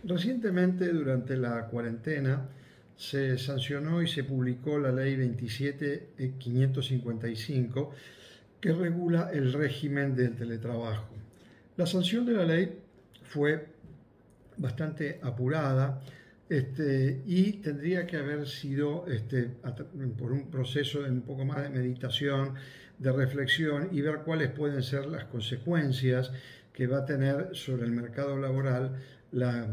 Recientemente, durante la cuarentena, se sancionó y se publicó la Ley 27.555, que regula el régimen del teletrabajo. La sanción de la ley fue bastante apurada, y tendría que haber sido por un proceso de un poco más de meditación, de reflexión y ver cuáles pueden ser las consecuencias que va a tener sobre el mercado laboral la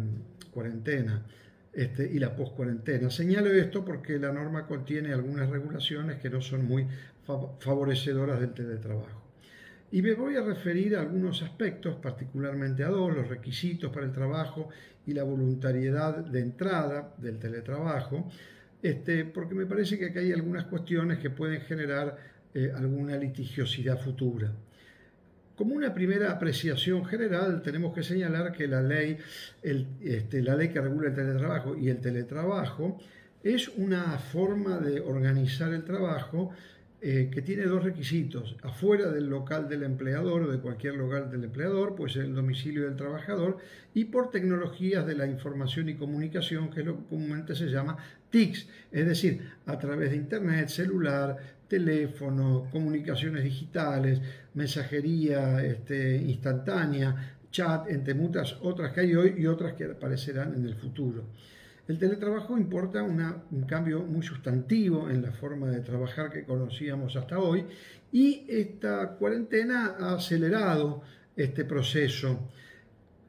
cuarentena y la post-cuarentena. Señalo esto porque la norma contiene algunas regulaciones que no son muy favorecedoras del teletrabajo. Y me voy a referir a algunos aspectos, particularmente a dos: los requisitos para el trabajo y la voluntariedad de entrada del teletrabajo, porque me parece que acá hay algunas cuestiones que pueden generar alguna litigiosidad futura. Como una primera apreciación general, tenemos que señalar que la ley que regula el teletrabajo y el teletrabajo es una forma de organizar el trabajo que tiene dos requisitos: afuera del local del empleador o de cualquier local del empleador, pues el domicilio del trabajador, y por tecnologías de la información y comunicación, que es lo que comúnmente se llama TICs, es decir, a través de internet, celular, teléfono, comunicaciones digitales, mensajería instantánea, chat, entre muchas otras que hay hoy y otras que aparecerán en el futuro. El teletrabajo importa un cambio muy sustantivo en la forma de trabajar que conocíamos hasta hoy, y esta cuarentena ha acelerado este proceso,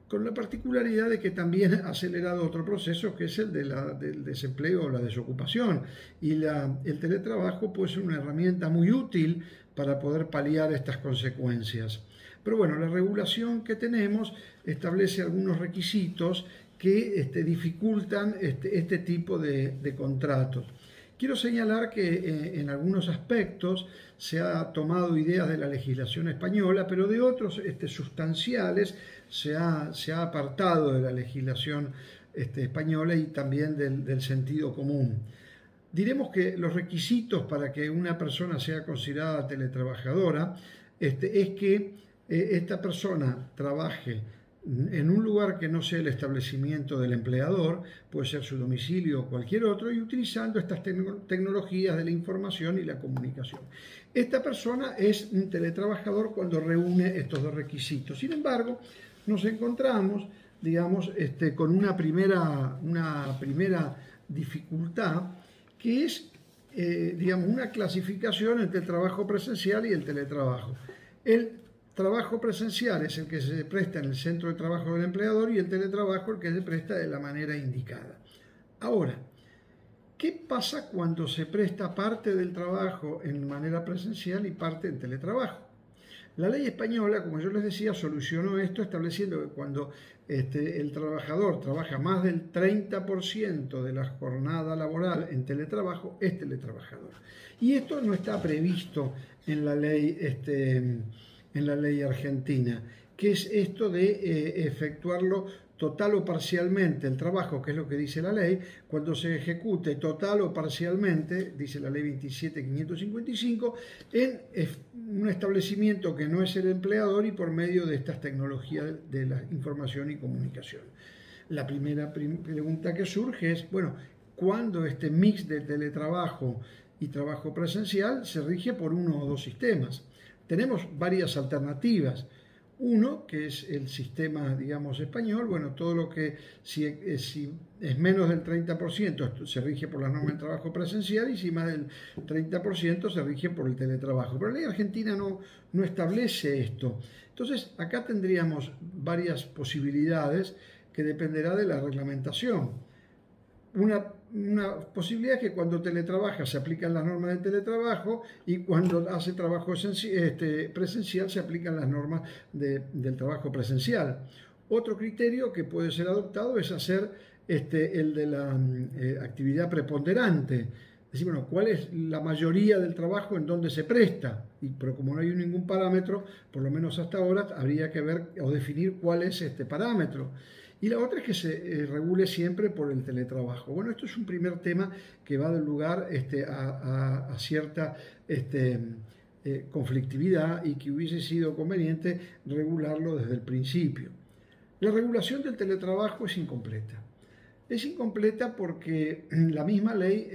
con la particularidad de que también ha acelerado otro proceso, que es el del desempleo o la desocupación. Y el teletrabajo pues, es una herramienta muy útil para poder paliar estas consecuencias. Pero bueno, la regulación que tenemos establece algunos requisitos que dificultan este tipo de contratos. Quiero señalar que en algunos aspectos se ha tomado ideas de la legislación española, pero de otros sustanciales se ha apartado de la legislación española y también del sentido común. Diremos que los requisitos para que una persona sea considerada teletrabajadora es que esta persona trabaje en un lugar que no sea el establecimiento del empleador, puede ser su domicilio o cualquier otro, y utilizando estas tecnologías de la información y la comunicación. Esta persona es un teletrabajador cuando reúne estos dos requisitos. Sin embargo, nos encontramos, digamos, con una primera dificultad, que es, digamos, una clasificación entre el trabajo presencial y el teletrabajo. El trabajo presencial es el que se presta en el centro de trabajo del empleador, y el teletrabajo el que se presta de la manera indicada. Ahora, ¿qué pasa cuando se presta parte del trabajo en manera presencial y parte en teletrabajo? La ley española, como yo les decía, solucionó esto estableciendo que cuando el trabajador trabaja más del 30% de la jornada laboral en teletrabajo, es teletrabajador. Y esto no está previsto en la ley argentina, que es esto de efectuarlo total o parcialmente el trabajo, que es lo que dice la ley, cuando se ejecute total o parcialmente, dice la ley 27.555, en un establecimiento que no es el empleador y por medio de estas tecnologías de la información y comunicación. La primera pregunta que surge es, bueno, ¿cuándo este mix de teletrabajo y trabajo presencial se rige por uno o dos sistemas? Tenemos varias alternativas. Uno, que es el sistema, digamos, español. Bueno, todo lo que, si es menos del 30%, se rige por las normas del trabajo presencial, y si más del 30% se rige por el teletrabajo. Pero la ley argentina no establece esto. Entonces, acá tendríamos varias posibilidades que dependerá de la reglamentación. Una posibilidad es que cuando teletrabaja se aplican las normas del teletrabajo, y cuando hace trabajo presencial se aplican las normas del trabajo presencial. Otro criterio que puede ser adoptado es hacer el de la actividad preponderante. Es decir, bueno, ¿cuál es la mayoría del trabajo en donde se presta? Pero como no hay ningún parámetro, por lo menos hasta ahora, habría que ver o definir cuál es este parámetro. Y la otra es que se regule siempre por el teletrabajo. Bueno, esto es un primer tema que va a dar lugar a cierta conflictividad y que hubiese sido conveniente regularlo desde el principio. La regulación del teletrabajo es incompleta. Es incompleta porque la misma ley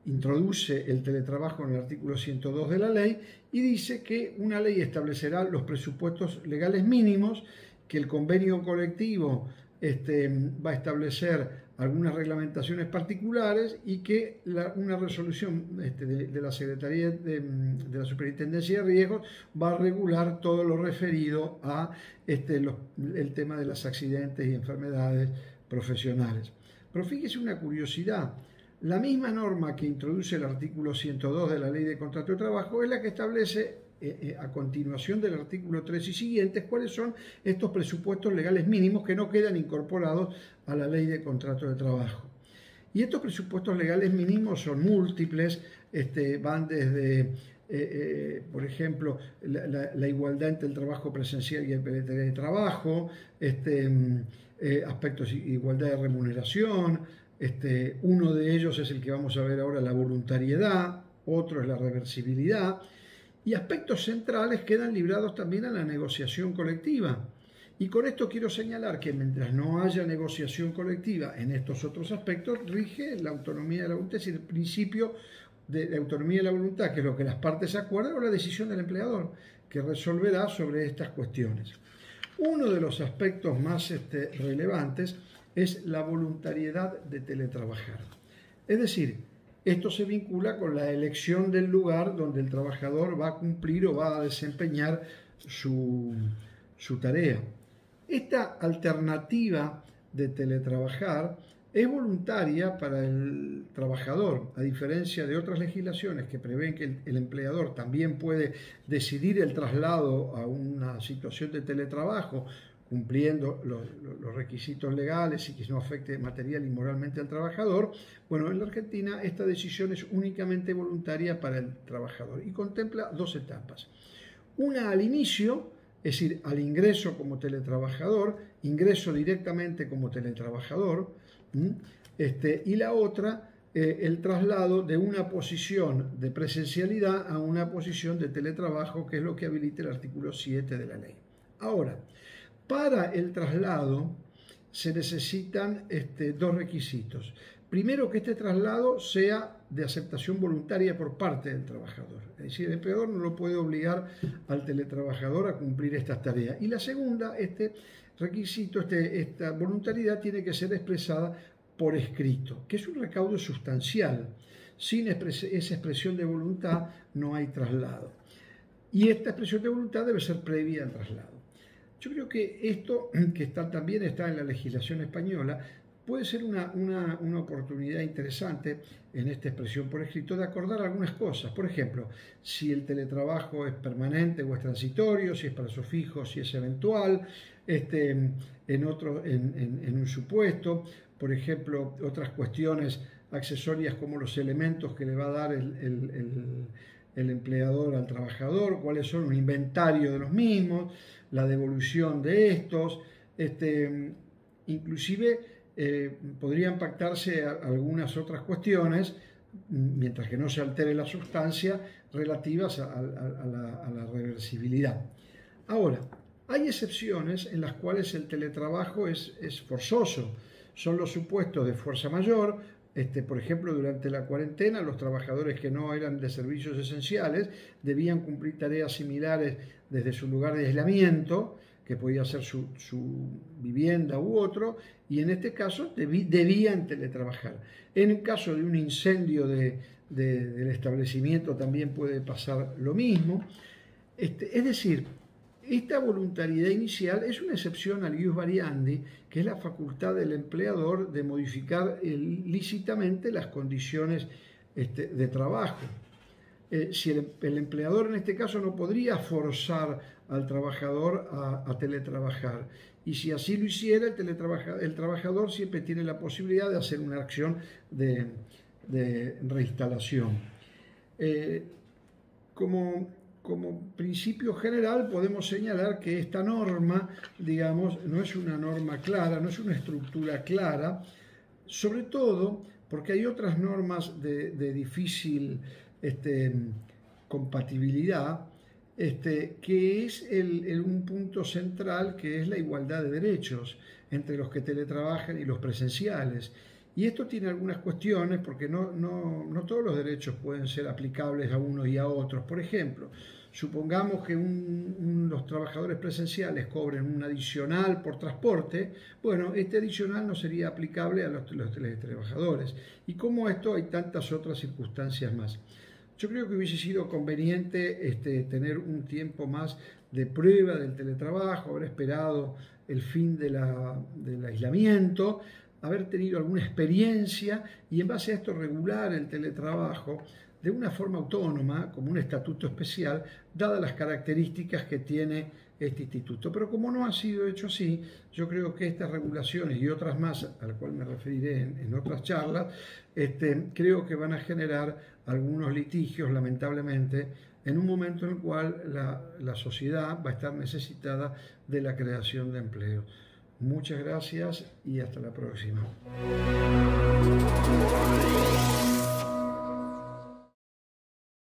introduce el teletrabajo en el artículo 102 de la ley y dice que una ley establecerá los presupuestos legales mínimos, que el convenio colectivo va a establecer algunas reglamentaciones particulares y que una resolución de la Secretaría de la Superintendencia de Riesgos va a regular todo lo referido a el tema de los accidentes y enfermedades profesionales. Pero fíjese una curiosidad. La misma norma que introduce el artículo 102 de la Ley de Contrato de Trabajo es la que establece a continuación del artículo 3 y siguientes cuáles son estos presupuestos legales mínimos que no quedan incorporados a la Ley de Contrato de Trabajo. Y estos presupuestos legales mínimos son múltiples, van desde, por ejemplo, la igualdad entre el trabajo presencial y el teletrabajo, aspectos de igualdad de remuneración. Uno de ellos es el que vamos a ver ahora, la voluntariedad, otro es la reversibilidad, y aspectos centrales quedan librados también a la negociación colectiva. Y con esto quiero señalar que mientras no haya negociación colectiva en estos otros aspectos, rige la autonomía de la voluntad, es decir, el principio de autonomía de la voluntad, que es lo que las partes acuerdan, o la decisión del empleador, que resolverá sobre estas cuestiones. Uno de los aspectos más relevantes es la voluntariedad de teletrabajar. Es decir, esto se vincula con la elección del lugar donde el trabajador va a cumplir o va a desempeñar su tarea. Esta alternativa de teletrabajar es voluntaria para el trabajador, a diferencia de otras legislaciones que prevén que el empleador también puede decidir el traslado a una situación de teletrabajo, cumpliendo los requisitos legales y que no afecte material y moralmente al trabajador. Bueno, en la Argentina esta decisión es únicamente voluntaria para el trabajador y contempla dos etapas. Una al inicio, es decir, al ingreso como teletrabajador, ingreso directamente como teletrabajador, y la otra, el traslado de una posición de presencialidad a una posición de teletrabajo, que es lo que habilita el artículo 7 de la ley. Ahora, para el traslado se necesitan dos requisitos. Primero, que este traslado sea de aceptación voluntaria por parte del trabajador. Es decir, el empleador no lo puede obligar al teletrabajador a cumplir estas tareas. Y la segunda, requisito, esta voluntariedad tiene que ser expresada por escrito, que es un recaudo sustancial. Sin esa expresión de voluntad no hay traslado. Y esta expresión de voluntad debe ser previa al traslado. Yo creo que esto, que también está en la legislación española, puede ser una oportunidad interesante en esta expresión por escrito de acordar algunas cosas. Por ejemplo, si el teletrabajo es permanente o es transitorio, si es plazo fijo, si es eventual, en un supuesto. Por ejemplo, otras cuestiones accesorias como los elementos que le va a dar el empleador al trabajador, cuáles son un inventario de los mismos, la devolución de estos, inclusive podrían pactarse algunas otras cuestiones, mientras que no se altere la sustancia, relativas a la reversibilidad. Ahora, hay excepciones en las cuales el teletrabajo es forzoso. Son los supuestos de fuerza mayor. Por ejemplo, durante la cuarentena, los trabajadores que no eran de servicios esenciales debían cumplir tareas similares desde su lugar de aislamiento, que podía ser su vivienda u otro, y en este caso debían teletrabajar. En el caso de un incendio del establecimiento también puede pasar lo mismo. Es decir, esta voluntariedad inicial es una excepción al ius variandi, que es la facultad del empleador de modificar lícitamente las condiciones de trabajo. Si el empleador en este caso no podría forzar al trabajador a teletrabajar, y si así lo hiciera, el trabajador siempre tiene la posibilidad de hacer una acción de reinstalación. Como principio general podemos señalar que esta norma, digamos, no es una norma clara, no es una estructura clara, sobre todo porque hay otras normas de difícil compatibilidad, que es un punto central, que es la igualdad de derechos entre los que teletrabajan y los presenciales. Y esto tiene algunas cuestiones, porque no todos los derechos pueden ser aplicables a unos y a otros. Por ejemplo, supongamos que los trabajadores presenciales cobren un adicional por transporte. Bueno, este adicional no sería aplicable a los teletrabajadores. Y como esto, hay tantas otras circunstancias más. Yo creo que hubiese sido conveniente tener un tiempo más de prueba del teletrabajo, haber esperado el fin del aislamiento, haber tenido alguna experiencia y en base a esto regular el teletrabajo de una forma autónoma, como un estatuto especial, dadas las características que tiene este instituto. Pero como no ha sido hecho así, yo creo que estas regulaciones y otras más, a las cuales me referiré en otras charlas, creo que van a generar algunos litigios, lamentablemente, en un momento en el cual la sociedad va a estar necesitada de la creación de empleo. Muchas gracias y hasta la próxima.